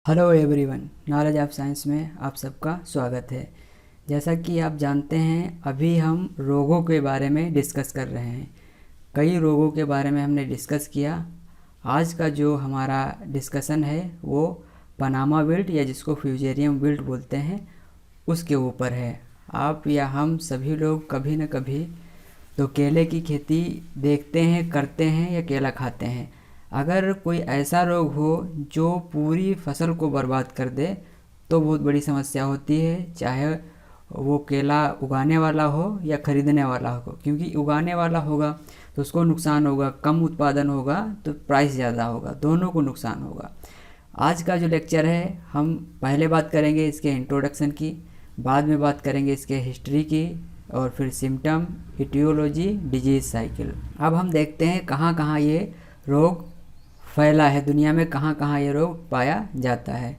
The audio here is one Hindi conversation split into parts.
Hello everyone, knowledge of science में आप सबका स्वागत है। जैसा कि आप जानते हैं, अभी हम रोगों के बारे में डिस्कस कर रहे हैं। कई रोगों के बारे में हमने डिस्कस किया। आज का जो हमारा डिस्कशन है वो पनामा विल्ट या जिसको फ्यूजेरियम विल्ट बोलते हैं उसके ऊपर है। आप या हम सभी लोग कभी न कभी तो केले की खेती देखते हैं, करते हैं या केला खाते हैं। अगर कोई ऐसा रोग हो जो पूरी फसल को बर्बाद कर दे तो बहुत बड़ी समस्या होती है, चाहे वो केला उगाने वाला हो या ख़रीदने वाला हो। क्योंकि उगाने वाला होगा तो उसको नुकसान होगा, कम उत्पादन होगा तो प्राइस ज़्यादा होगा, दोनों को नुकसान होगा। आज का जो लेक्चर है, हम पहले बात करेंगे इसके इंट्रोडक्शन की, बाद में बात करेंगे इसके हिस्ट्री की, और फिर सिम्टम, इटियोलॉजी, डिजीज़ साइकिल। अब हम देखते हैं कहाँ कहाँ ये रोग फैला है दुनिया में, कहाँ कहाँ ये रोग पाया जाता है।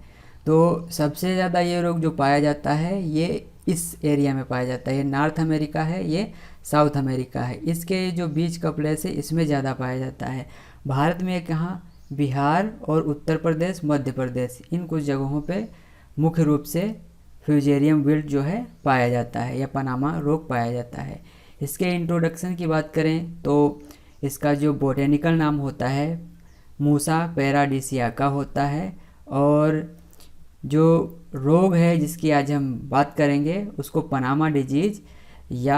तो सबसे ज़्यादा ये रोग जो पाया जाता है ये इस एरिया में पाया जाता है। ये नॉर्थ अमेरिका है, ये साउथ अमेरिका है। इसके जो बीच का प्लेस है इसमें ज़्यादा पाया जाता है। भारत में कहाँ, बिहार और उत्तर प्रदेश, मध्य प्रदेश, इन कुछ जगहों पे मुख्य रूप से फ्यूजेरियम विल्ट जो है पाया जाता है या पनामा रोग पाया जाता है। इसके इंट्रोडक्शन की बात करें तो इसका जो बोटेनिकल नाम होता है मूसा पैराडिसियाका होता है, और जो रोग है जिसकी आज हम बात करेंगे उसको पनामा डिजीज या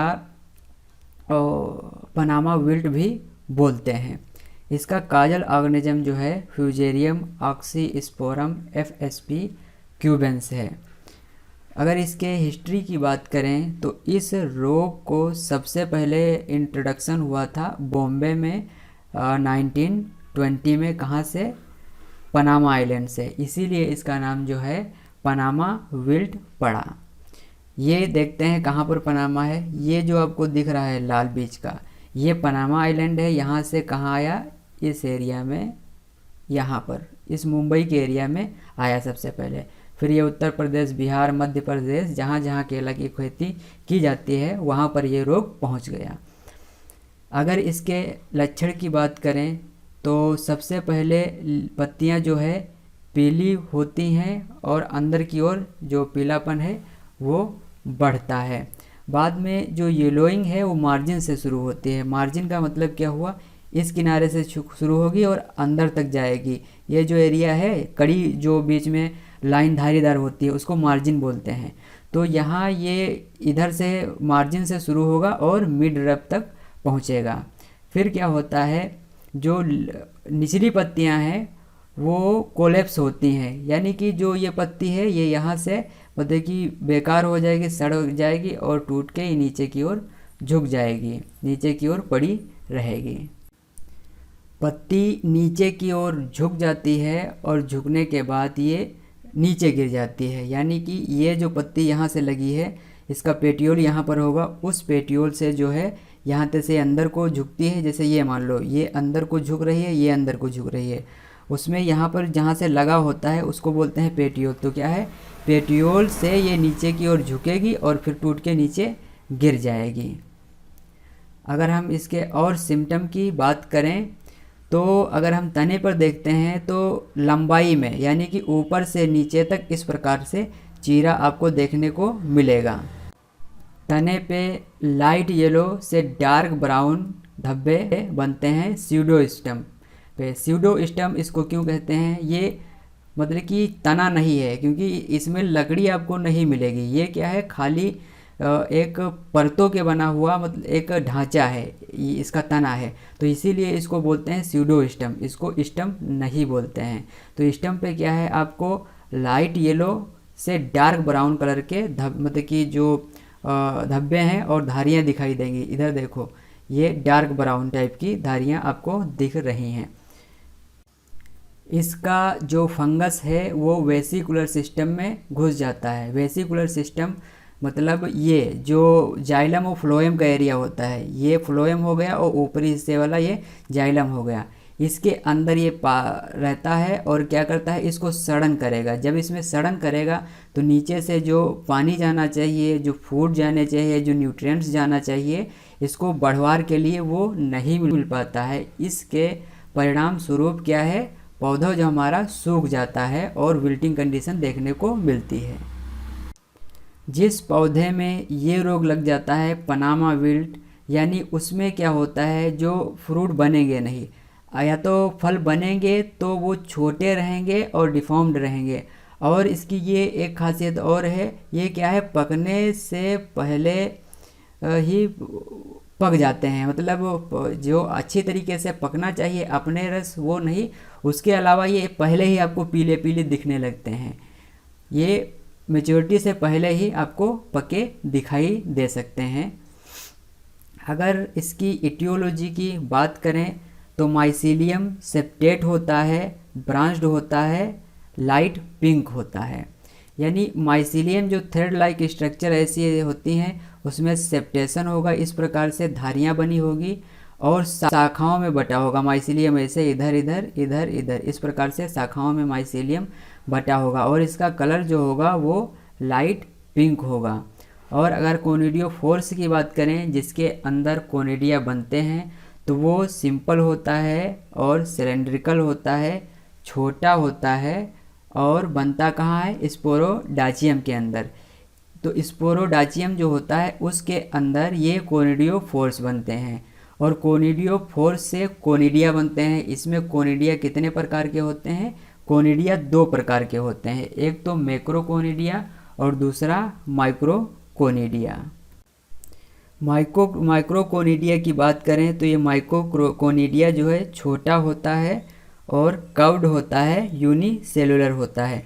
पनामा विल्ट भी बोलते हैं। इसका काजल ऑर्गेनिज्म जो है फ्यूजेरियम ऑक्सीस्पोरम FSP क्यूबेंस है। अगर इसके हिस्ट्री की बात करें तो इस रोग को सबसे पहले इंट्रोडक्शन हुआ था बॉम्बे में 1920 में। कहाँ से? पनामा आइलैंड से। इसीलिए इसका नाम जो है पनामा विल्ट पड़ा। ये देखते हैं कहाँ पर पनामा है। ये जो आपको दिख रहा है लाल बीच का, ये पनामा आइलैंड है। यहाँ से कहाँ आया? इस एरिया में, यहाँ पर इस मुंबई के एरिया में आया सबसे पहले। फिर ये उत्तर प्रदेश, बिहार, मध्य प्रदेश, जहाँ जहाँ केला की खेती की जाती है वहाँ पर ये रोग पहुँच गया। अगर इसके लक्षण की बात करें तो सबसे पहले पत्तियाँ जो है पीली होती हैं और अंदर की ओर जो पीलापन है वो बढ़ता है। बाद में जो येलोइंग है वो मार्जिन से शुरू होती है। मार्जिन का मतलब क्या हुआ? इस किनारे से शुरू होगी और अंदर तक जाएगी। ये जो एरिया है, कड़ी जो बीच में लाइन धारीदार होती है, उसको मार्जिन बोलते हैं। तो यहाँ ये इधर से मार्जिन से शुरू होगा और मिड रब तक पहुँचेगा। फिर क्या होता है, जो निचली पत्तियाँ हैं वो कोलेप्स होती हैं, यानी कि जो ये पत्ती है ये यहाँ से मतलब कि बेकार हो जाएगी, सड़ जाएगी और टूट के नीचे की ओर झुक जाएगी, नीचे की ओर पड़ी रहेगी। पत्ती नीचे की ओर झुक जाती है और झुकने के बाद ये नीचे गिर जाती है। यानी कि ये जो पत्ती यहाँ से लगी है इसका पेटियोल यहाँ पर होगा, उस पेटियोल से जो है यहाँ तक से अंदर को झुकती है। जैसे ये मान लो ये अंदर को झुक रही है, ये अंदर को झुक रही है, उसमें यहाँ पर जहाँ से लगा होता है उसको बोलते हैं पेटियोल। तो क्या है, पेटियोल से ये नीचे की ओर झुकेगी और फिर टूट के नीचे गिर जाएगी। अगर हम इसके और सिम्टम की बात करें तो अगर हम तने पर देखते हैं तो लंबाई में, यानी कि ऊपर से नीचे तक इस प्रकार से चीरा आपको देखने को मिलेगा। तने पे लाइट येलो से डार्क ब्राउन धब्बे बनते हैं स्यूडोस्टम पे। स्यूडोस्टम इसको क्यों कहते हैं? ये मतलब कि तना नहीं है, क्योंकि इसमें लकड़ी आपको नहीं मिलेगी। ये क्या है, खाली एक परतों के बना हुआ मतलब एक ढांचा है, इसका तना है। तो इसीलिए इसको बोलते हैं स्यूडोस्टम, इसको स्टम नहीं बोलते हैं। तो स्टम पे क्या है, आपको लाइट येलो से डार्क ब्राउन कलर के मतलब कि जो धब्बे हैं और धारियाँ दिखाई देंगी। इधर देखो, ये डार्क ब्राउन टाइप की धारियाँ आपको दिख रही हैं। इसका जो फंगस है वो वेसिकुलर सिस्टम में घुस जाता है। वेसिकुलर सिस्टम मतलब ये जो जाइलम और फ्लोएम का एरिया होता है, ये फ्लोएम हो गया और ऊपरी हिस्से वाला ये जाइलम हो गया। इसके अंदर ये रहता है और क्या करता है, इसको सड़न करेगा। जब इसमें सड़न करेगा तो नीचे से जो पानी जाना चाहिए, जो फूड जाने चाहिए, जो न्यूट्रिएंट्स जाना चाहिए, इसको बढ़वार के लिए वो नहीं मिल पाता है। इसके परिणाम स्वरूप क्या है, पौधा जो हमारा सूख जाता है और विल्टिंग कंडीशन देखने को मिलती है। जिस पौधे में ये रोग लग जाता है पनामा विल्ट, यानी उसमें क्या होता है, जो फ्रूट बनेंगे नहीं, या तो फल बनेंगे तो वो छोटे रहेंगे और डिफॉर्म्ड रहेंगे। और इसकी ये एक खासियत और है, ये क्या है, पकने से पहले ही पक जाते हैं, मतलब जो अच्छी तरीके से पकना चाहिए अपने रस वो नहीं, उसके अलावा ये पहले ही आपको पीले पीले दिखने लगते हैं। ये मैच्योरिटी से पहले ही आपको पके दिखाई दे सकते हैं। अगर इसकी इटियोलॉजी की बात करें तो माइसीलियम सेप्टेट होता है, ब्रांच्ड होता है, लाइट पिंक होता है। यानी माइसीलियम जो थ्रेड लाइक स्ट्रक्चर ऐसी होती हैं उसमें सेप्टेशन होगा, इस प्रकार से धारियाँ बनी होगी और शाखाओं में बटा होगा। माइसीलियम ऐसे इधर इधर इधर इधर इस प्रकार से शाखाओं में माइसीलियम बटा होगा और इसका कलर जो होगा वो लाइट पिंक होगा। और अगर कोनिडियोफोर्स की बात करें जिसके अंदर कोनिडिया बनते हैं तो वो सिंपल होता है और सिलेंड्रिकल होता है, छोटा होता है और बनता कहाँ है, स्पोरोडाचियम के अंदर। तो स्पोरोडाचियम जो होता है उसके अंदर ये कोनिडियोफोर्स बनते हैं और कोनिडियोफोर्स से कोनिडिया बनते हैं। इसमें कोनिडिया कितने प्रकार के होते हैं, कोनिडिया 2 प्रकार के होते हैं, एक तो मैक्रोकोनिडिया और दूसरा माइक्रोकोनिडिया। माइक्रोकोनिडिया की बात करें तो ये माइक्रोकोनिडिया जो है छोटा होता है और कर्व्ड होता है, यूनिसेलुलर होता है।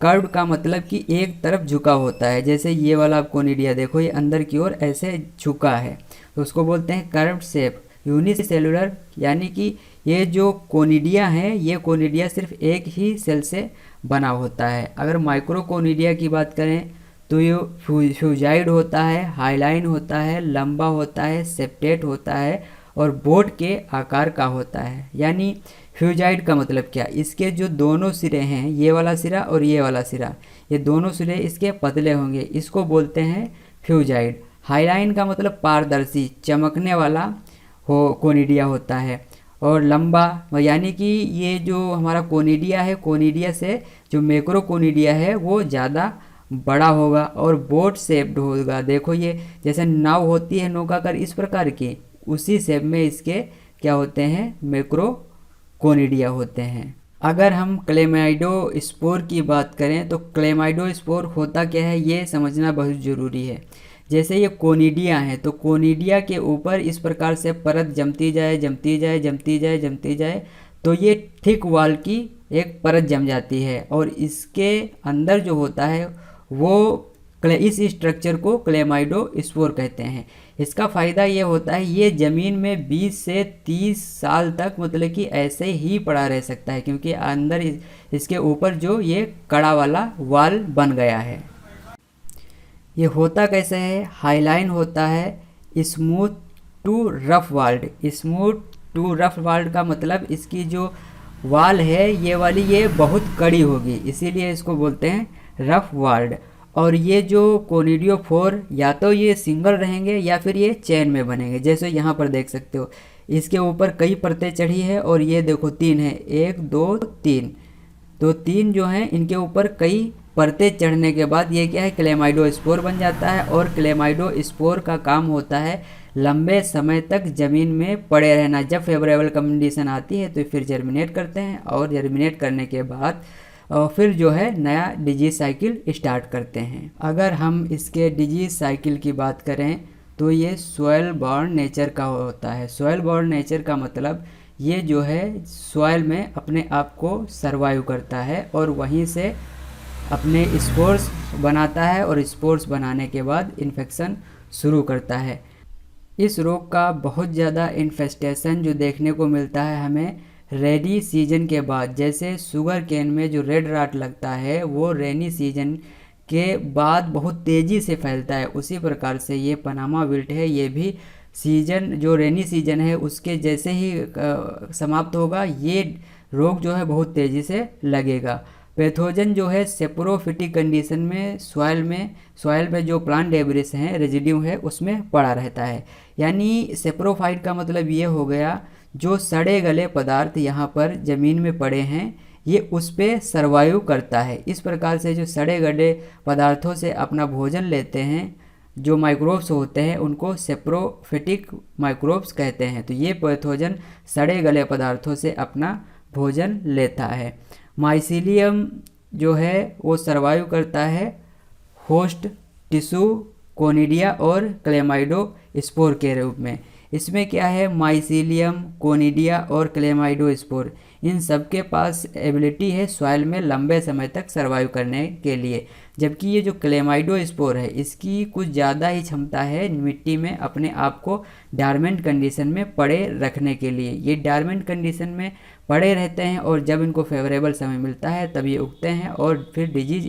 कर्व्ड का मतलब कि एक तरफ झुका होता है, जैसे ये वाला कोनिडिया देखो ये अंदर की ओर ऐसे झुका है तो उसको बोलते हैं कर्व्ड शेप। यूनिसेलुलर यानी कि ये जो कोनिडिया है ये कोनिडिया सिर्फ एक ही सेल से बना होता है। अगर माइक्रोकोनिडिया की बात करें तो ये फ्यूजाइड होता है, हाईलाइन होता है, लंबा होता है, सेप्टेट होता है और बोट के आकार का होता है। यानी फ्यूजाइड का मतलब क्या, इसके जो दोनों सिरे हैं, ये वाला सिरा और ये वाला सिरा, ये दोनों सिरे इसके पतले होंगे, इसको बोलते हैं फ्यूजाइड। हाईलाइन का मतलब पारदर्शी, चमकने वाला कोनिडिया होता है। और लंबा यानी कि ये जो हमारा कोनिडिया है, कोनिडिया से जो मैक्रोकोनिडिया है वो ज़्यादा बड़ा होगा और बोट शेप्ड होगा। देखो ये जैसे नाव होती है नौकाकार इस प्रकार की, उसी शेप में इसके क्या होते हैं, मैक्रोकोनिडिया होते हैं। अगर हम क्लेमाइडोस्पोर की बात करें तो क्लेमाइडोस्पोर होता क्या है ये समझना बहुत ज़रूरी है। जैसे ये कोनिडिया है तो कोनिडिया के ऊपर इस प्रकार से परत जमती जाए जमती जाए जमती जाए जमती जाए तो ये थिक वॉल की एक परत जम जाती है और इसके अंदर जो होता है वो इस स्ट्रक्चर को क्लेमाइडोस्पोर कहते हैं। इसका फ़ायदा ये होता है ये ज़मीन में 20 से 30 साल तक मतलब कि ऐसे ही पड़ा रह सकता है क्योंकि अंदर इसके ऊपर जो ये कड़ा वाला वाल बन गया है। ये होता कैसे है, हाईलाइन होता है, smooth to rough world. Smooth to rough world का मतलब इसकी जो वाल है ये वाली ये बहुत कड़ी होगी, इसीलिए इसको बोलते हैं रफ वाल्ड। और ये जो कोनिडियोफोर या तो ये सिंगल रहेंगे या फिर ये चेन में बनेंगे, जैसे यहाँ पर देख सकते हो इसके ऊपर कई परतें चढ़ी है और ये देखो 3 है, 1 2 3, तो 3 जो हैं इनके ऊपर कई परतें चढ़ने के बाद ये क्या है, क्लेमाइडोस्पोर बन जाता है। और क्लेमाइडोस्पोर का काम होता है लंबे समय तक ज़मीन में पड़े रहना। जब फेवरेबल कंडीशन आती है तो फिर जर्मिनेट करते हैं और जर्मिनेट करने के बाद फिर जो है नया डिजीज साइकिल स्टार्ट करते हैं। अगर हम इसके डिजीज साइकिल की बात करें तो ये सॉइल बॉर्न नेचर का होता है। सॉइल बॉर्न नेचर का मतलब ये जो है सॉइल में अपने आप को सर्वाइव करता है और वहीं से अपने स्पोर्स बनाता है और स्पोर्स बनाने के बाद इन्फेक्शन शुरू करता है। इस रोग का बहुत ज़्यादा इन्फेस्टेशन जो देखने को मिलता है हमें रेनी सीजन के बाद, जैसे शुगर केन में जो रेड राट लगता है वो रेनी सीजन के बाद बहुत तेज़ी से फैलता है, उसी प्रकार से ये पनामा विल्ट है, ये भी सीजन जो रेनी सीजन है उसके जैसे ही समाप्त होगा ये रोग जो है बहुत तेज़ी से लगेगा। पैथोजन जो है सेप्रोफिटिक कंडीशन में सॉइल में जो प्लांट डेब्रिस हैं, रेजिड्यू है, उसमें पड़ा रहता है। यानी सेप्रोफाइट का मतलब ये हो गया जो सड़े गले पदार्थ यहाँ पर ज़मीन में पड़े हैं ये उस पर सर्वाइव करता है। इस प्रकार से जो सड़े गले पदार्थों से अपना भोजन लेते हैं जो माइक्रोब्स होते हैं उनको सेप्रोफिटिक माइक्रोब्स कहते हैं। तो ये पैथोजन सड़े गले पदार्थों से अपना भोजन लेता है। माइसीलियम जो है वो सर्वाइव करता है होस्ट टिश्यू कोनिडिया और क्लेमाइडो स्पोर के रूप में। इसमें क्या है, माइसीलियम, कोनिडिया और क्लेमाइडो स्पोर, इन सब के पास एबिलिटी है सॉइल में लंबे समय तक सर्वाइव करने के लिए। जबकि ये जो क्लेमाइडो स्पोर है इसकी कुछ ज़्यादा ही क्षमता है मिट्टी में अपने आप को डॉर्मेंट कंडीशन में पड़े रखने के लिए। ये डॉर्मेंट कंडीशन में पड़े रहते हैं और जब इनको फेवरेबल समय मिलता है तब ये उगते हैं और फिर डिजीज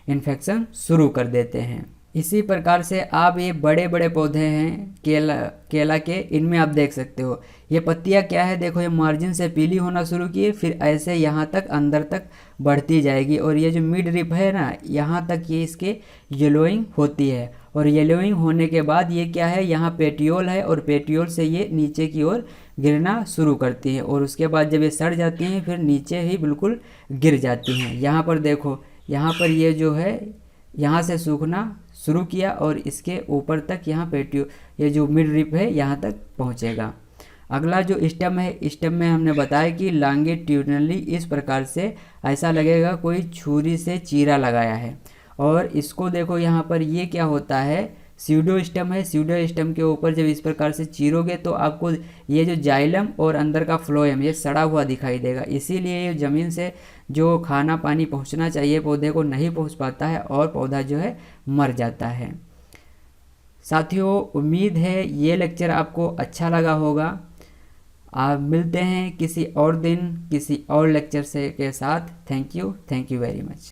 इन्फेक्शन शुरू कर देते हैं। इसी प्रकार से आप ये बड़े बड़े पौधे हैं केला के, इनमें आप देख सकते हो ये पत्तियां क्या है, देखो ये मार्जिन से पीली होना शुरू की, फिर ऐसे यहाँ तक अंदर तक बढ़ती जाएगी और ये जो मिड रिप है ना यहाँ तक ये इसके येलोइंग होती है। और येलोइंग होने के बाद ये क्या है, यहाँ पेटियोल है और पेटियोल से ये नीचे की ओर गिरना शुरू करती है और उसके बाद जब ये सड़ जाती हैं फिर नीचे ही बिल्कुल गिर जाती हैं। यहाँ पर देखो, यहाँ पर ये जो है यहाँ से सूखना शुरू किया और इसके ऊपर तक यहाँ ये जो मिड रिप है यहाँ तक पहुँचेगा। अगला जो स्टेम है, स्टेम में हमने बताया कि लॉन्गिट्यूडनली इस प्रकार से ऐसा लगेगा कोई छुरी से चीरा लगाया है। और इसको देखो यहाँ पर ये क्या होता है, स्यूडो स्टेम है। स्यूडो स्टेम के ऊपर जब इस प्रकार से चीरोगे तो आपको ये जो जाइलम और अंदर का फ्लोएम ये सड़ा हुआ दिखाई देगा। इसीलिए ये ज़मीन से जो खाना पानी पहुंचना चाहिए पौधे को नहीं पहुंच पाता है और पौधा जो है मर जाता है। साथियों, उम्मीद है ये लेक्चर आपको अच्छा लगा होगा। आप मिलते हैं किसी और दिन किसी और लेक्चर के साथ। Thank you very much.